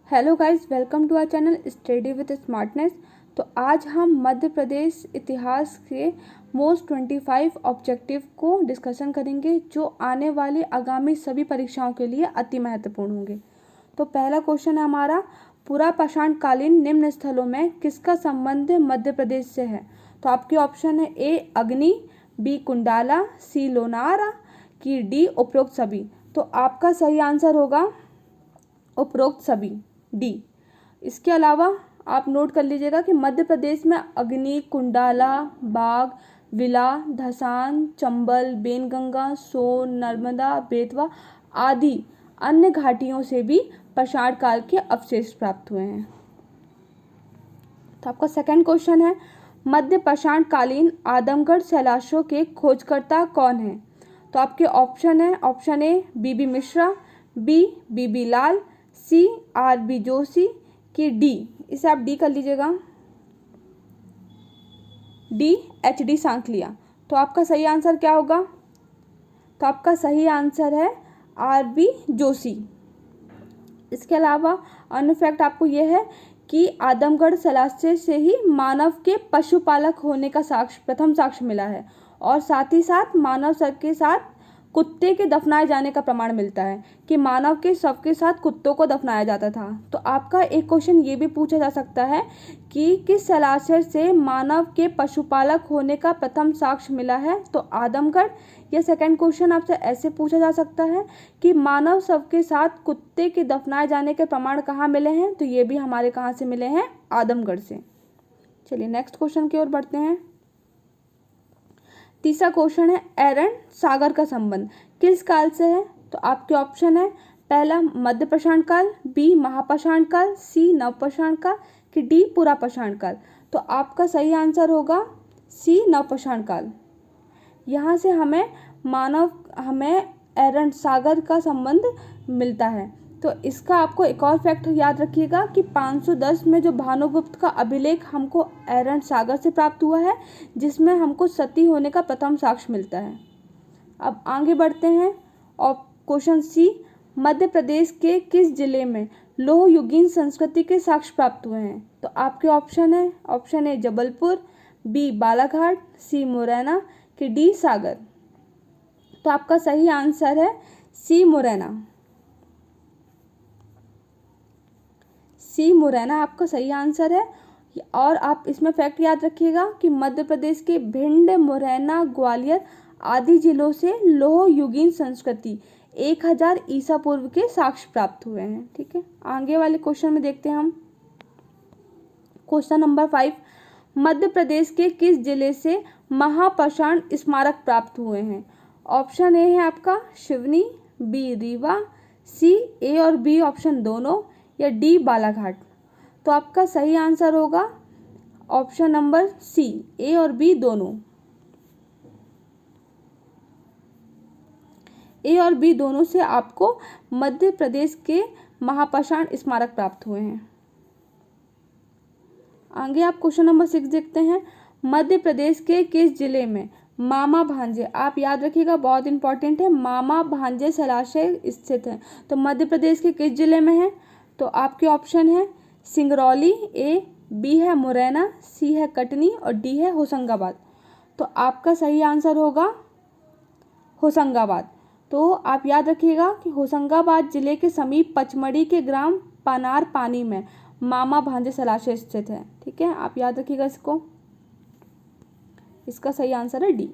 Hello guys, welcome to our channel study with smartness. तो आज हम मध्य प्रदेश इतिहास के मोस्ट 25 ऑब्जेक्टिव को डिस्कशन करेंगे जो आने वाली आगामी सभी परीक्षाओं के लिए अति महत्वपूर्ण होंगे। तो पहला क्वेश्चन है हमारा, पुरा पाषाण कालीन निम्न स्थलों में किसका संबंध मध्य प्रदेश से है। तो आपके ऑप्शन है ए अग्नि, बी कुंडाला, सी लोनारा की डी उपरोक्त सभी। तो आपका सही आंसर होगा उपरोक्त सभी, डी। इसके अलावा आप नोट कर लीजिएगा कि मध्य प्रदेश में अग्नि, कुंडाला, बाग, विला, धसान, चंबल, बेनगंगा, सोन, नर्मदा, बेतवा आदि अन्य घाटियों से भी पाषाण काल के अवशेष प्राप्त हुए हैं। तो आपका सेकंड क्वेश्चन है, मध्य पाषाण कालीन आदमगढ़ शैलाशों के खोजकर्ता कौन है। तो आपके ऑप्शन है, option A B B Mishra, B B B Lal, C R B Joshi की डी, इसे आप डी कर लीजिएगा, डी एच डी सांकलिया। तो आपका सही आंसर क्या होगा। तो आपका सही आंसर है आर बी जोशी। इसके अलावा अन्य फैक्ट आपको यह है कि आदमगढ़ शैलाश्य से ही मानव के पशुपालक होने का साक्ष्य, प्रथम साक्ष्य मिला है और साथ ही साथ मानव शव के साथ कुत्ते के दफनाए जाने का प्रमाण मिलता है कि मानव के शव के साथ कुत्तों को दफनाया जाता था। तो आपका एक क्वेश्चन ये भी पूछा जा सकता है कि किस शैलाश्य से मानव के पशुपालक होने का प्रथम साक्ष्य मिला है। तो आदमगढ़। या सेकंड क्वेश्चन आपसे ऐसे पूछा जा सकता है कि मानव शव के साथ कुत्ते के दफनाए जाने के प्रमाण कहाँ मिले हैं। तो ये भी हमारे कहाँ से मिले हैं, आदमगढ़ से। चलिए नेक्स्ट क्वेश्चन की ओर बढ़ते हैं। तीसरा क्वेश्चन है, एरन सागर का संबंध किस काल से है। तो आपके ऑप्शन है, पहला मध्य पाषाण काल, बी महापाषाण काल, सी नवपाषाण काल कि डी पुरा पाषाण काल। तो आपका सही आंसर होगा सी नवपाषाण काल। यहाँ से हमें एरन सागर का संबंध मिलता है। तो इसका आपको एक और फैक्ट याद रखिएगा कि 510 में जो भानुगुप्त का अभिलेख हमको एरन सागर से प्राप्त हुआ है, जिसमें हमको सती होने का प्रथम साक्ष्य मिलता है। अब आगे बढ़ते हैं और क्वेश्चन सी, मध्य प्रदेश के किस जिले में लोह युगीन संस्कृति के साक्ष्य प्राप्त हुए हैं। तो आपके ऑप्शन है, option A Jabalpur, B Balaghat, C Morena कि डी सागर। तो आपका सही आंसर है सी मुरैना। सी मुरैना आपका सही आंसर है। और आप इसमें फैक्ट याद रखिएगा कि मध्य प्रदेश के भिंड, मुरैना, ग्वालियर आदि जिलों से लोह युगीन संस्कृति 1000 ईसा पूर्व के साक्ष्य प्राप्त हुए हैं। ठीक है, आगे वाले क्वेश्चन में देखते हैं हम। क्वेश्चन नंबर 5, मध्य प्रदेश के किस जिले से महापाषाण स्मारक प्राप्त हुए हैं। ऑप्शन ए है आपका शिवनी, बी रीवा, सी ए और बी ऑप्शन दोनों या डी बालाघाट। तो आपका सही आंसर होगा ऑप्शन नंबर सी, ए और बी दोनों। ए और बी दोनों से आपको मध्य प्रदेश के महापाषाण स्मारक प्राप्त हुए हैं। आगे आप क्वेश्चन नंबर 6 देखते हैं, मध्य प्रदेश के किस जिले में मामा भांजे, आप याद रखिएगा बहुत इंपॉर्टेंट है, मामा भांजे शैलाशय स्थित है। तो मध्य प्रदेश के किस जिले में है। तो आपके ऑप्शन है सिंगरौली, ए, बी है मुरैना, सी है कटनी और डी है होशंगाबाद। तो आपका सही आंसर होगा होशंगाबाद। तो आप याद रखिएगा कि होशंगाबाद जिले के समीप पचमढ़ी के ग्राम पनार पानी में मामा भांजे शैलाशय स्थित है। ठीक है, आप याद रखिएगा इसको। इसका सही आंसर है डी।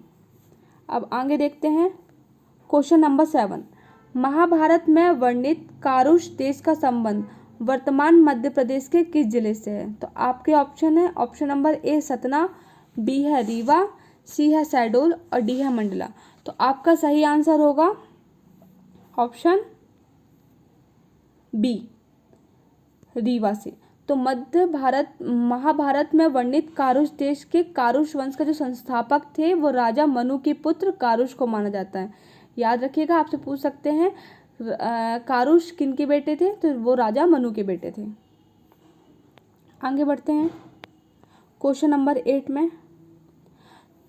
अब आगे देखते हैं क्वेश्चन नंबर 7, महाभारत में वर्णित कारुष देश का संबंध वर्तमान मध्य प्रदेश के किस जिले से है। तो आपके ऑप्शन है, option number A Satna, B है रीवा, सी है शहडोल और डी है मंडला। तो आपका सही आंसर होगा ऑप्शन बी, रीवा से। तो महाभारत में वर्णित कारुष देश के कारुष वंश का जो संस्थापक थे वो राजा मनु के पुत्र कारुष को माना जाता है। याद रखिएगा, आपसे पूछ सकते हैं कारुष किन के बेटे थे। तो वो राजा मनु के बेटे थे। आगे बढ़ते हैं क्वेश्चन नंबर 8 में,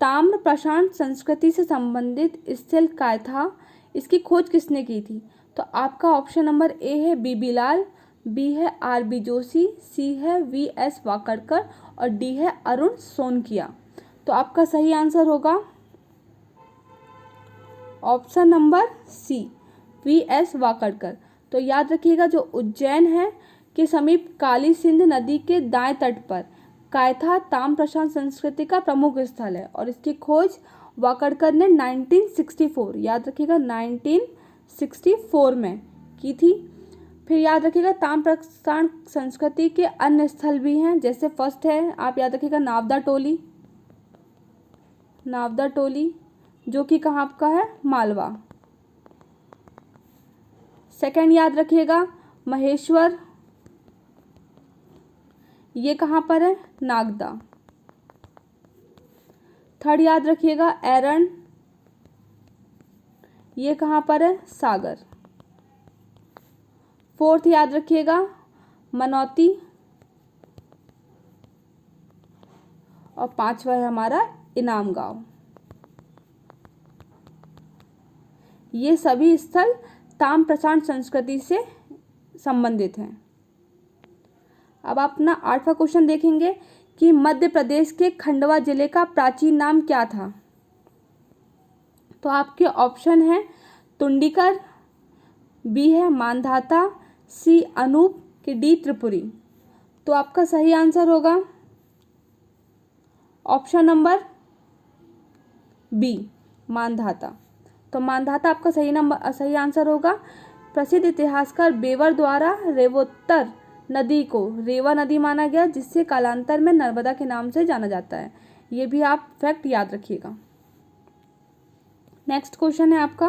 ताम्र पाषाण संस्कृति से संबंधित स्थल काय था, इसकी खोज किसने की थी। तो आपका ऑप्शन नंबर ए है बीबी लाल, बी है आर.बी. जोशी, सी है वी.एस. वाकड़कर और डी है अरुण सोनकिया। तो आपका सही आंसर होगा option number C, V S. Wakankar. तो याद रखिएगा, जो उज्जैन है के समीप काली सिंध नदी के दाएं तट पर कायथा ताम प्रशांत संस्कृति का प्रमुख स्थल है और इसकी खोज वाकड़कर ने 1964, याद रखिएगा 1964 में की थी। फिर याद रखिएगा ताम प्रशांत संस्कृति के अन्य स्थल भी हैं, जैसे फर्स्ट है आप याद रखिएगा नावदा टोली, नावदा टोली जो कि कहाँ आपका है, मालवा। सेकंड याद रखिएगा महेश्वर, ये कहाँ पर है, नागदा। थर्ड याद रखिएगा एरन, ये कहाँ पर है, सागर। फोर्थ याद रखिएगा मनौती और पांचवा है हमारा इनाम गांव। ये सभी स्थल ताम प्रशांत संस्कृति से संबंधित हैं। अब अपना 8वां क्वेश्चन देखेंगे कि मध्य प्रदेश के खंडवा जिले का प्राचीन नाम क्या था। तो आपके ऑप्शन है टुंडीकर, बी है मानधाता, सी अनूप के डी त्रिपुरी। तो आपका सही आंसर होगा ऑप्शन नंबर बी, मानधाता। तो मानधाता आपका सही आंसर होगा। प्रसिद्ध इतिहासकार बेवर द्वारा रेवोत्तर नदी को रेवा नदी माना गया, जिससे कालांतर में नर्मदा के नाम से जाना जाता है। ये भी आप फैक्ट याद रखिएगा। नेक्स्ट क्वेश्चन है आपका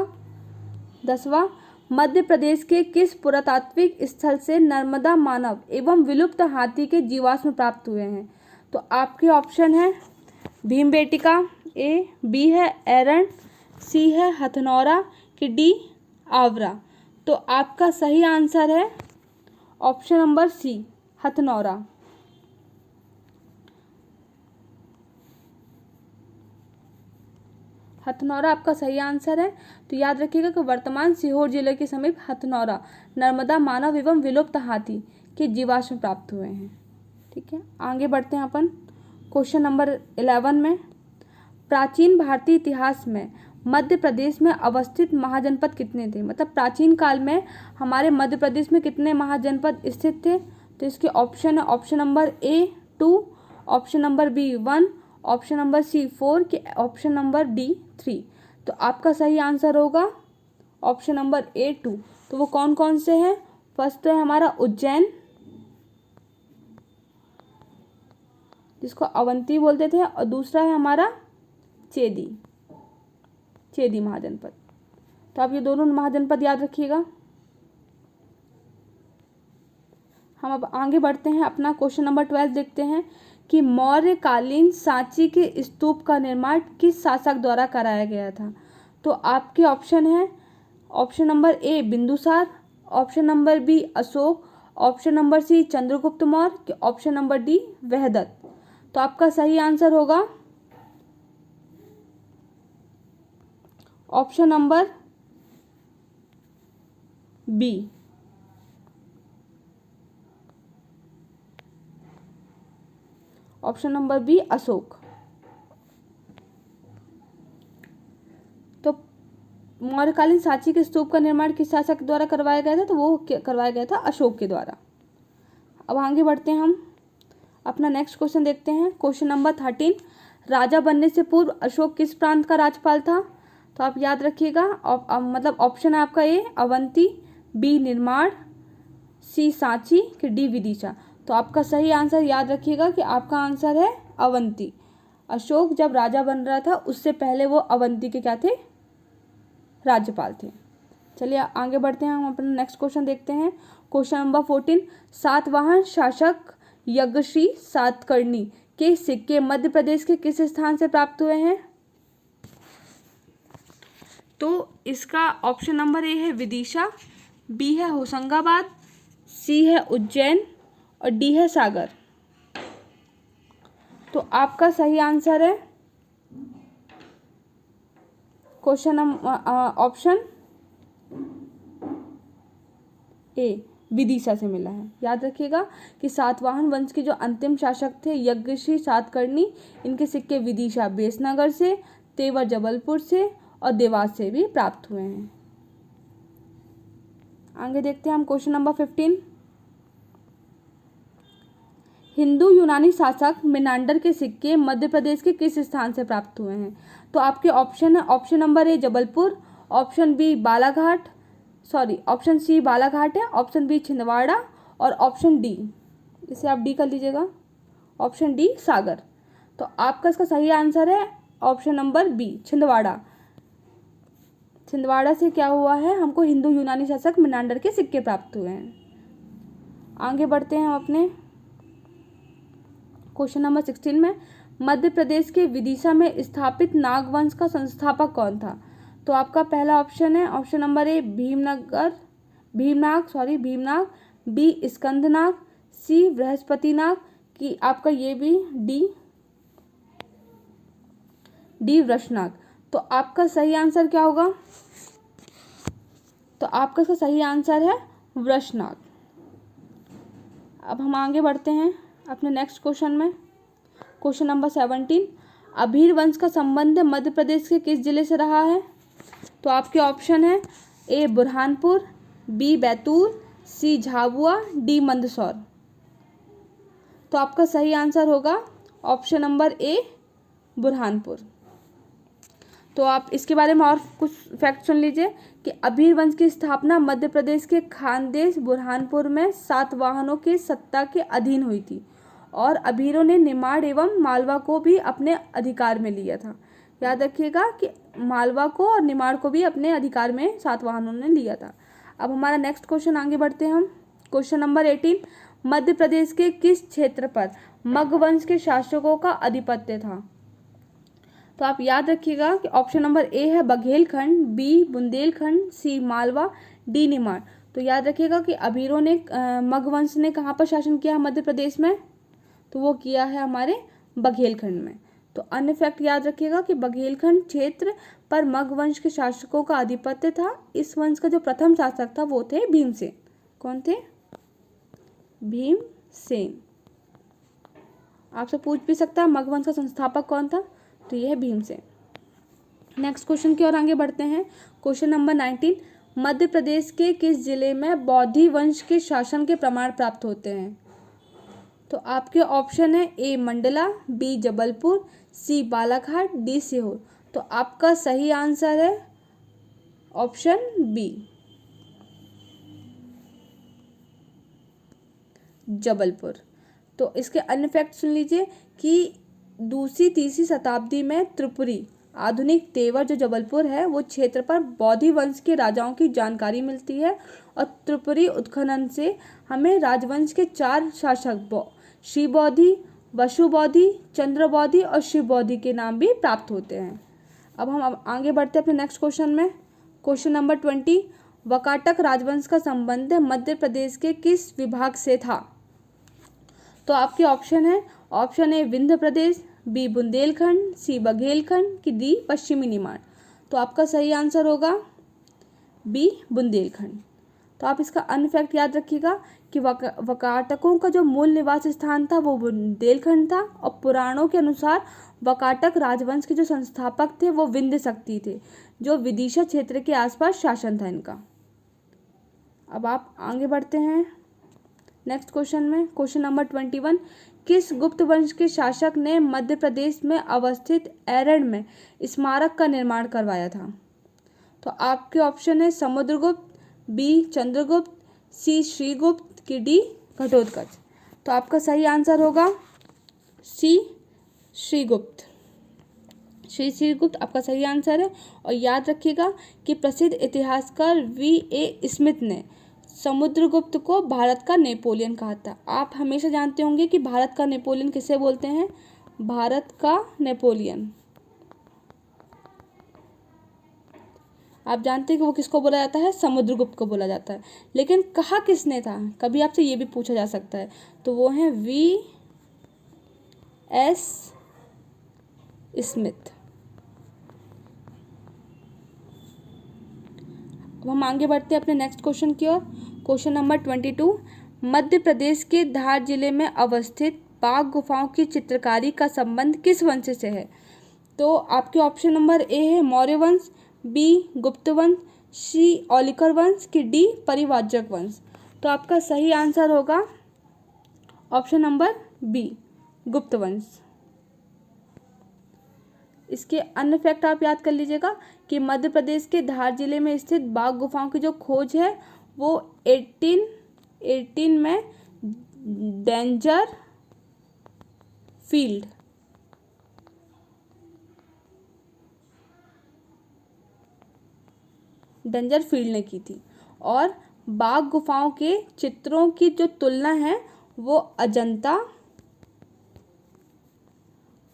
10वां, मध्य प्रदेश के किस पुरातात्विक स्थल से नर्मदा मानव एवं विलुप्त हाथी के जीवाश्म प्राप्त हुए हैं। तो आपके ऑप्शन है भीमबेटका, ए, बी है एरन, सी है हथनौरा कि डी आवरा। तो आपका सही आंसर है option number C, Hathnora. Hathnora आपका सही आंसर है। तो याद रखिएगा कि वर्तमान सीहोर जिले के समीप हथनौरा नर्मदा मानव एवं विलुप्त हाथी के जीवाश्म प्राप्त हुए हैं। ठीक है, आगे बढ़ते हैं अपन क्वेश्चन नंबर 11 में। प्राचीन भारतीय इतिहास में मध्य प्रदेश में अवस्थित महाजनपद कितने थे। मतलब प्राचीन काल में हमारे मध्य प्रदेश में कितने महाजनपद स्थित थे। तो इसके ऑप्शन है option number A 2, option number B 1, option number C 4 के ऑप्शन नंबर डी 3। तो आपका सही आंसर होगा ऑप्शन नंबर ए 2। तो वो कौन कौन से हैं। फर्स्ट तो है हमारा उज्जैन, जिसको अवंती बोलते थे, और दूसरा है हमारा चेदी महाजनपद। तो आप ये दोनों महाजनपद याद रखिएगा। हम अब आगे बढ़ते हैं, अपना क्वेश्चन नंबर 12 देखते हैं कि मौर्यकालीन सांची के स्तूप का निर्माण किस शासक द्वारा कराया गया था। तो आपके ऑप्शन है option number A Bindusara, option number B Ashoka, option number C Chandragupta Maurya, option number D वहदत्त। तो आपका सही आंसर होगा option number B, option number B Ashoka. तो मौर्यकालीन सांची के स्तूप का निर्माण किस शासक द्वारा करवाया गया था। तो वो करवाया गया था अशोक के द्वारा। अब आगे बढ़ते हैं, हम अपना नेक्स्ट क्वेश्चन देखते हैं। क्वेश्चन नंबर 13, राजा बनने से पूर्व अशोक किस प्रांत का राज्यपाल था। तो आप याद रखिएगा, मतलब ऑप्शन है आपका ए अवंती, बी निर्माण, सी सांची कि डी विदिशा। तो आपका सही आंसर याद रखिएगा कि आपका आंसर है अवंती। अशोक जब राजा बन रहा था उससे पहले वो अवंती के क्या थे, राज्यपाल थे। चलिए आगे बढ़ते हैं, हम अपना नेक्स्ट क्वेश्चन देखते हैं। क्वेश्चन नंबर 14, सातवाहन शासक यज्ञश्री सातकर्णी के सिक्के मध्य प्रदेश के किस स्थान से प्राप्त हुए हैं। तो इसका ऑप्शन नंबर ए है विदिशा, बी है होशंगाबाद, सी है उज्जैन और डी है सागर। तो आपका सही आंसर है क्वेश्चन ऑप्शन ए विदिशा से मिला है। याद रखिएगा कि सातवाहन वंश के जो अंतिम शासक थे यज्ञश्री सातकर्णी, इनके सिक्के विदिशा बेसनगर से, तेवर जबलपुर से और देवास से भी प्राप्त हुए हैं। आगे देखते हैं हम क्वेश्चन नंबर 15। हिंदू यूनानी शासक मेनांडर के सिक्के मध्य प्रदेश के किस स्थान से प्राप्त हुए हैं? तो आपके ऑप्शन है, option number A Jabalpur, option B Balaghat, option C Balaghat है, ऑप्शन बी छिंदवाड़ा और ऑप्शन डी, इसे आप डी कर लीजिएगा, ऑप्शन डी सागर। तो आपका इसका सही आंसर है option number B Chhindwara. Chhindwara से क्या हुआ है, हमको हिंदू यूनानी शासक मेनांडर के सिक्के प्राप्त हुए हैं। आगे बढ़ते हैं हम अपने क्वेश्चन नंबर 16 में। मध्य प्रदेश के विदिशा में स्थापित नागवंश का संस्थापक कौन था? तो आपका पहला ऑप्शन है ऑप्शन नंबर ए भीमनाग, बी स्कंदनाग, सी बृहस्पतिनाग की आपका ये भी डी वृषनाग। तो आपका सही आंसर क्या होगा? तो आपका इसका सही आंसर है वृषनाग। अब हम आगे बढ़ते हैं अपने नेक्स्ट क्वेश्चन में। Question number 17। अभीर वंश का संबंध मध्य प्रदेश के किस जिले से रहा है? तो आपके ऑप्शन है ए बुरहानपुर, बी बैतूल, सी झाबुआ, डी मंदसौर। तो आपका सही आंसर होगा ऑप्शन नंबर ए बुरहानपुर। तो आप इसके बारे में और कुछ फैक्ट सुन लीजिए कि अभीर वंश की स्थापना मध्य प्रदेश के खानदेश बुरहानपुर में सातवाहनों के सत्ता के अधीन हुई थी और अभीरों ने निमाड़ एवं मालवा को भी अपने अधिकार में लिया था। याद रखिएगा कि मालवा को और निमाड़ को भी अपने अधिकार में सातवाहनों ने लिया था। अब हमारा नेक्स्ट क्वेश्चन आगे बढ़ते हैं हम। Question number 18। मध्य प्रदेश के किस क्षेत्र पर मगवंश के शासकों का आधिपत्य था? तो आप याद रखिएगा कि ऑप्शन नंबर ए है बघेलखंड, बी बुंदेलखंड, सी मालवा, डी निमाड़। तो याद रखिएगा कि अभीरों ने मगवंश ने कहाँ पर शासन किया मध्य प्रदेश में? तो वो किया है हमारे बघेलखंड में। तो अन्य फैक्ट याद रखिएगा कि बघेलखंड क्षेत्र पर मगवंश के शासकों का आधिपत्य था। इस वंश का जो प्रथम शासक था वो थे भीमसेन। कौन थे? भीमसेन। आपसे पूछ भी सकता है मगवंश का संस्थापक कौन था, तो यह है भीमसेन। नेक्स्ट क्वेश्चन की ओर आगे बढ़ते हैं। Question number 19। मध्य प्रदेश के किस जिले में बौद्धि वंश के शासन के प्रमाण प्राप्त होते हैं? तो आपके ऑप्शन है ए मंडला, बी जबलपुर, सी बालाघाट, डी सीहोर। तो आपका सही आंसर है ऑप्शन बी जबलपुर। तो इसके अन्य फैक्ट सुन लीजिए कि दूसरी तीसरी शताब्दी में त्रिपुरी आधुनिक तेवर जो जबलपुर है वो क्षेत्र पर बौद्धि वंश के राजाओं की जानकारी मिलती है और त्रिपुरी उत्खनन से हमें राजवंश के 4 शासक श्री बौद्धि, वसु बौद्धि, चंद्र बौद्धि और शिव बौद्धि के नाम भी प्राप्त होते हैं। अब हम आगे बढ़ते हैं अपने नेक्स्ट क्वेश्चन में। Question number 20। वाकाटक राजवंश का संबंध मध्य प्रदेश के किस विभाग से था? तो आपके ऑप्शन है option A Vindhya Pradesh, B Bundelkhand, C Baghelkhand की डी पश्चिमी निमाड़। तो आपका सही आंसर होगा बी बुंदेलखंड। तो आप इसका अन्य फैक्ट याद रखिएगा कि वाकाटकों का जो मूल निवास स्थान था वो बुंदेलखंड था और पुराणों के अनुसार वाकाटक राजवंश के जो संस्थापक थे वो विंध्य शक्ति थे, जो विदिशा क्षेत्र के आसपास शासन था इनका। अब आप आगे बढ़ते हैं नेक्स्ट क्वेश्चन में। Question number 21। किस गुप्त वंश के शासक ने मध्य प्रदेश में अवस्थित एरन में स्मारक का निर्माण करवाया था? तो आपके ऑप्शन है समुद्रगुप्त, बी चंद्रगुप्त, सी श्रीगुप्त की डी घटोत्कच। तो आपका सही आंसर होगा सी श्रीगुप्त। श्रीगुप्त आपका सही आंसर है। और याद रखिएगा कि प्रसिद्ध इतिहासकार V.A. स्मिथ ने समुद्रगुप्त को भारत का नेपोलियन कहा था। आप हमेशा जानते होंगे कि भारत का नेपोलियन किसे बोलते हैं? भारत का नेपोलियन आप जानते हैं कि वो किसको बोला जाता है? समुद्रगुप्त को बोला जाता है। लेकिन कहा किसने था, कभी आपसे ये भी पूछा जा सकता है। तो वो हैं V.S. स्मिथ। अब हम आगे बढ़ते हैं अपने नेक्स्ट क्वेश्चन की ओर। क्वेश्चन नंबर 22, मध्य प्रदेश के धार जिले में अवस्थित बाघ गुफाओं की चित्रकारी का संबंध किस वंश से है? तो आपके ऑप्शन नंबर ए है मौर्य वंश, बी गुप्त वंश, सी औलिकर वंश की डी परिव्राजक वंश। तो आपका सही आंसर होगा ऑप्शन नंबर बी गुप्त वंश। इसके अन्य फैक्ट आप याद कर लीजिएगा कि मध्य प्रदेश के धार जिले में स्थित बाघ गुफाओं की जो खोज है वो 1818 में डेंजर फील्ड ने की थी। और बाघ गुफाओं के चित्रों की जो तुलना है वो अजंता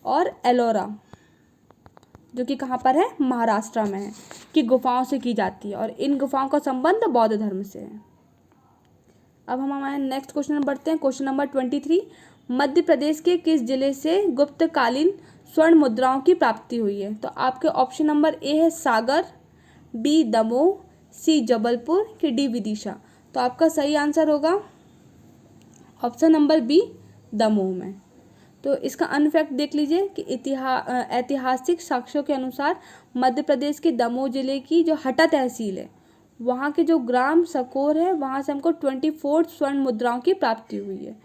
और एलोरा, जो कि कहाँ पर है, महाराष्ट्र में है, की गुफाओं से की जाती है और इन गुफाओं का संबंध बौद्ध धर्म से है। अब हम हमारे नेक्स्ट क्वेश्चन में बढ़ते हैं। क्वेश्चन नंबर 23, मध्य प्रदेश के किस जिले से गुप्तकालीन स्वर्ण मुद्राओं की प्राप्ति हुई है? तो आपके ऑप्शन नंबर ए है सागर, बी दमोह, सी जबलपुर की डी विदिशा। तो आपका सही आंसर होगा ऑप्शन नंबर बी दमोह में। तो इसका अनफैक्ट देख लीजिए कि ऐतिहासिक साक्ष्यों के अनुसार मध्य प्रदेश के दमोह जिले की जो हटा तहसील है वहाँ के जो ग्राम सकोर है वहाँ से हमको 24 स्वर्ण मुद्राओं की प्राप्ति हुई है।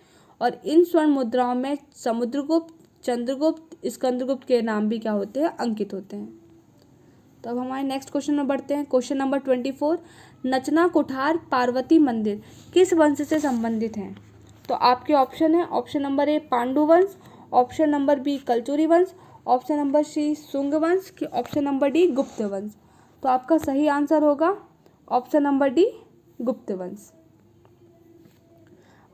और इन स्वर्ण मुद्राओं में समुद्रगुप्त, चंद्रगुप्त, स्कंदगुप्त के नाम भी क्या होते हैं, अंकित होते हैं। तो अब हमारे नेक्स्ट क्वेश्चन में बढ़ते हैं। क्वेश्चन नंबर 24, नचना कुठार पार्वती मंदिर किस वंश से संबंधित हैं? तो आपके ऑप्शन है ऑप्शन नंबर ए पांडु वंश, ऑप्शन नंबर बी कलचुरी वंश, ऑप्शन नंबर सी शुंग वंश की ऑप्शन नंबर डी गुप्त वंश। तो आपका सही आंसर होगा ऑप्शन नंबर डी गुप्त वंश।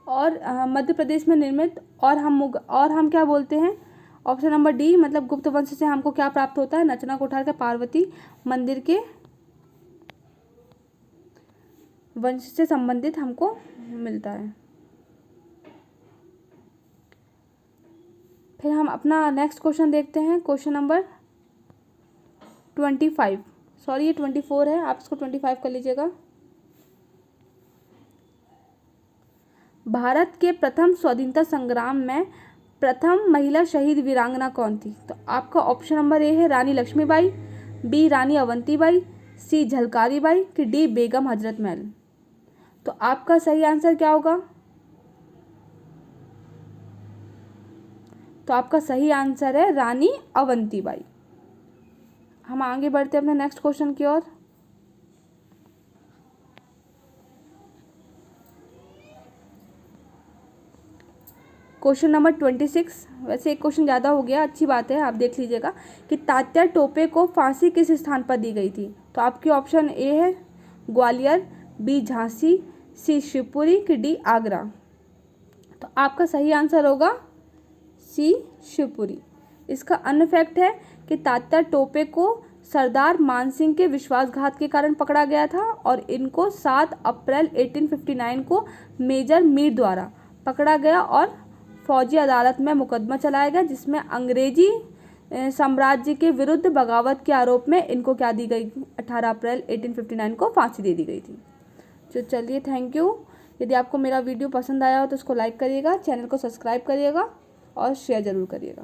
और मध्य प्रदेश में निर्मित और हम क्या बोलते हैं, ऑप्शन नंबर डी मतलब गुप्त वंश से हमको क्या प्राप्त होता है, नचना कुठार के पार्वती मंदिर के वंश से संबंधित हमको मिलता है। फिर हम अपना नेक्स्ट क्वेश्चन देखते हैं। क्वेश्चन नंबर 25, सॉरी ये 24 है, आप इसको 25 कर लीजिएगा। भारत के प्रथम स्वाधीनता संग्राम में प्रथम महिला शहीद वीरांगना कौन थी? तो आपका ऑप्शन नंबर ए है रानी लक्ष्मीबाई, बी रानी अवंतीबाई, सी झलकारी बाई कि डी बेगम हजरत महल। तो आपका सही आंसर क्या होगा? तो आपका सही आंसर है रानी अवंतीबाई। हम आगे बढ़ते हैं अपने नेक्स्ट क्वेश्चन की ओर। क्वेश्चन नंबर 26, वैसे एक क्वेश्चन ज़्यादा हो गया, अच्छी बात है, आप देख लीजिएगा कि तात्या टोपे को फांसी किस स्थान पर दी गई थी? तो आपके ऑप्शन ए है ग्वालियर, बी झांसी, सी शिवपुरी की डी आगरा। तो आपका सही आंसर होगा सी शिवपुरी। इसका अन्य फैक्ट है कि तात्या टोपे को सरदार मानसिंह के विश्वासघात के कारण पकड़ा गया था और इनको 7 अप्रैल 1859 को मेजर मीर द्वारा पकड़ा गया और फौजी अदालत में मुकदमा चलाया गया, जिसमें अंग्रेजी साम्राज्य के विरुद्ध बगावत के आरोप में इनको क्या दी गई, 18 अप्रैल 1859 को फांसी दे दी गई थी। तो चलिए, थैंक यू। यदि आपको मेरा वीडियो पसंद आया हो तो उसको लाइक करिएगा, चैनल को सब्सक्राइब करिएगा और शेयर ज़रूर करिएगा।